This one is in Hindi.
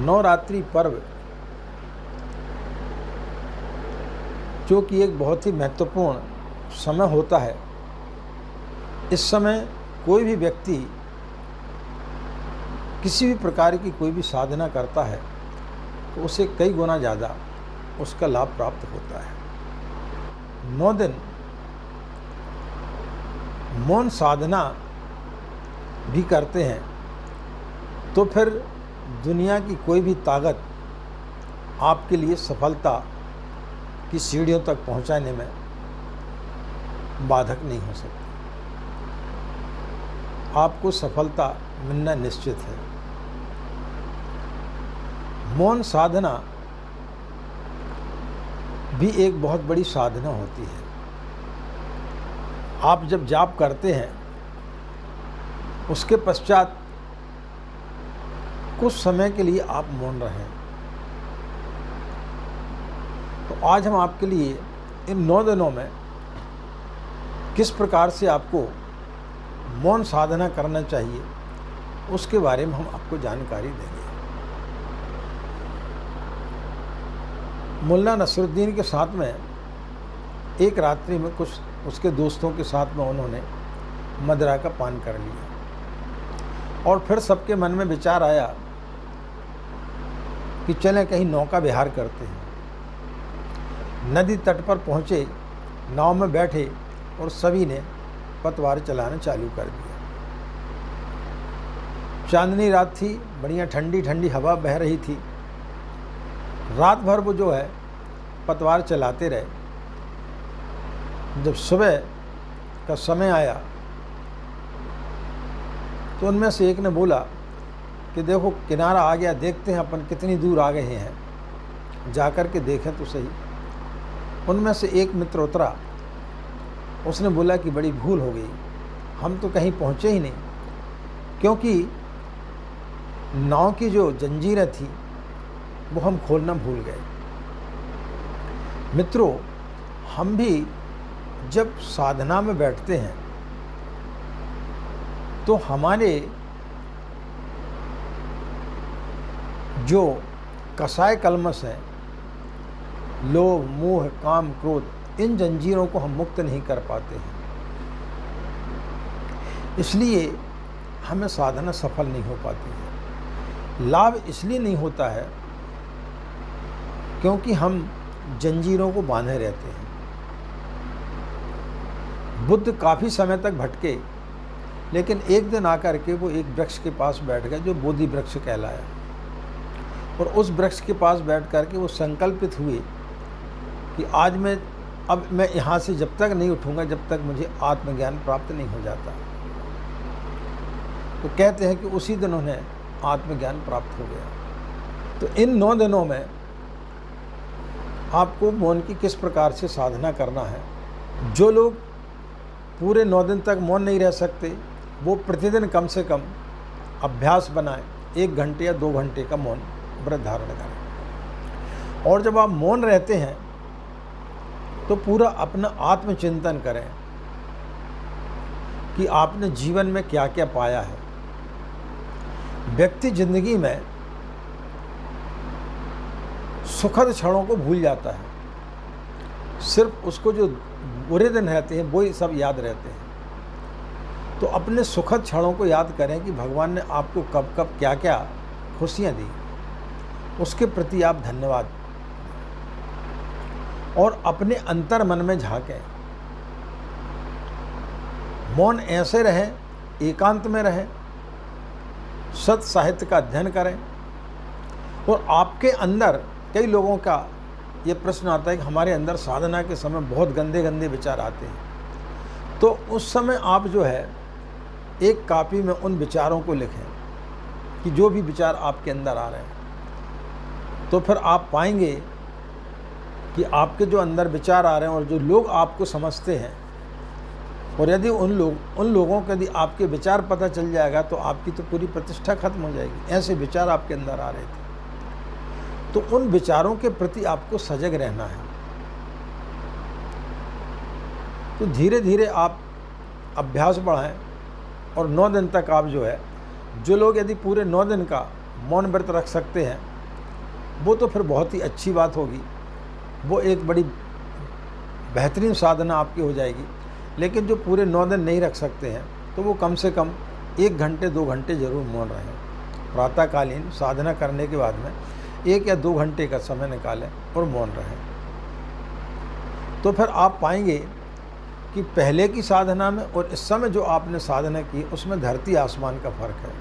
नवरात्रि पर्व जो कि एक बहुत ही महत्वपूर्ण समय होता है, इस समय कोई भी व्यक्ति किसी भी प्रकार की कोई भी साधना करता है तो उसे कई गुना ज़्यादा उसका लाभ प्राप्त होता है। 9 दिन मौन साधना भी करते हैं तो फिर दुनिया की कोई भी ताकत आपके लिए सफलता की सीढ़ियों तक पहुंचाने में बाधक नहीं हो सकती। आपको सफलता मिलना निश्चित है। मौन साधना भी एक बहुत बड़ी साधना होती है। आप जब जाप करते हैं उसके पश्चात कुछ समय के लिए आप मौन रहें। तो आज हम आपके लिए इन 9 दिनों में किस प्रकार से आपको मौन साधना करना चाहिए उसके बारे में हम आपको जानकारी देंगे। मुल्ला नसरुद्दीन के साथ में एक रात्रि में कुछ उसके दोस्तों के साथ में उन्होंने मदिरा का पान कर लिया और फिर सबके मन में विचार आया कि चलें कहीं नौका विहार करते हैं। नदी तट पर पहुँचे, नाव में बैठे और सभी ने पतवार चलाना चालू कर दिया। चांदनी रात थी, बढ़िया ठंडी ठंडी हवा बह रही थी। रात भर वो जो है पतवार चलाते रहे। जब सुबह का समय आया तो उनमें से एक ने बोला कि देखो किनारा आ गया, देखते हैं अपन कितनी दूर आ गए हैं, जाकर के देखें तो सही। उनमें से एक मित्र उतरा, उसने बोला कि बड़ी भूल हो गई, हम तो कहीं पहुँचे ही नहीं, क्योंकि नाव की जो जंजीरें थी वो हम खोलना भूल गए। मित्रों, हम भी जब साधना में बैठते हैं तो हमारे जो कसाय कलमश हैं, लोभ मोह काम क्रोध, इन जंजीरों को हम मुक्त नहीं कर पाते हैं। इसलिए हमें साधना सफल नहीं हो पाती है। लाभ इसलिए नहीं होता है क्योंकि हम जंजीरों को बांधे रहते हैं। बुद्ध काफ़ी समय तक भटके, लेकिन एक दिन आकर के वो एक वृक्ष के पास बैठ गए जो बोधि वृक्ष कहलाया, और उस वृक्ष के पास बैठ कर के वो संकल्पित हुए कि आज मैं यहाँ से जब तक नहीं उठूँगा जब तक मुझे आत्मज्ञान प्राप्त नहीं हो जाता। तो कहते हैं कि उसी दिन उन्हें आत्मज्ञान प्राप्त हो गया। तो इन 9 दिनों में आपको मौन की किस प्रकार से साधना करना है। जो लोग पूरे 9 दिन तक मौन नहीं रह सकते वो प्रतिदिन कम से कम अभ्यास बनाएं, 1 घंटे या 2 घंटे का मौन व्रत धारण करें। और जब आप मौन रहते हैं तो पूरा अपना आत्मचिंतन करें कि आपने जीवन में क्या क्या पाया है। व्यक्ति जिंदगी में सुखद क्षणों को भूल जाता है, सिर्फ उसको जो बुरे दिन रहते हैं वो ही सब याद रहते हैं। तो अपने सुखद क्षणों को याद करें कि भगवान ने आपको कब कब क्या क्या खुशियाँ दी, उसके प्रति आप धन्यवाद, और अपने अंतर मन में झांकें। मौन ऐसे रहें, एकांत में रहें, सत साहित्य का अध्ययन करें। और आपके अंदर कई लोगों का ये प्रश्न आता है कि हमारे अंदर साधना के समय बहुत गंदे गंदे विचार आते हैं। तो उस समय आप जो है एक कॉपी में उन विचारों को लिखें कि जो भी विचार आपके अंदर आ रहे हैं। तो फिर आप पाएंगे कि आपके जो अंदर विचार आ रहे हैं और जो लोग आपको समझते हैं, और यदि उन लोगों को यदि आपके विचार पता चल जाएगा तो आपकी तो पूरी प्रतिष्ठा खत्म हो जाएगी। ऐसे विचार आपके अंदर आ रहे थे, तो उन विचारों के प्रति आपको सजग रहना है। तो धीरे धीरे आप अभ्यास बढ़ाएं और 9 दिन तक आप जो है, जो लोग यदि पूरे 9 दिन का मौन व्रत रख सकते हैं वो तो फिर बहुत ही अच्छी बात होगी, वो एक बड़ी बेहतरीन साधना आपकी हो जाएगी। लेकिन जो पूरे 9 दिन नहीं रख सकते हैं तो वो कम से कम 1 घंटे 2 घंटे ज़रूर मौन रहें। प्रातःकालीन साधना करने के बाद में 1 या 2 घंटे का समय निकालें और मौन रहें। तो फिर आप पाएंगे कि पहले की साधना में और इस समय जो आपने साधना की उसमें धरती आसमान का फ़र्क है।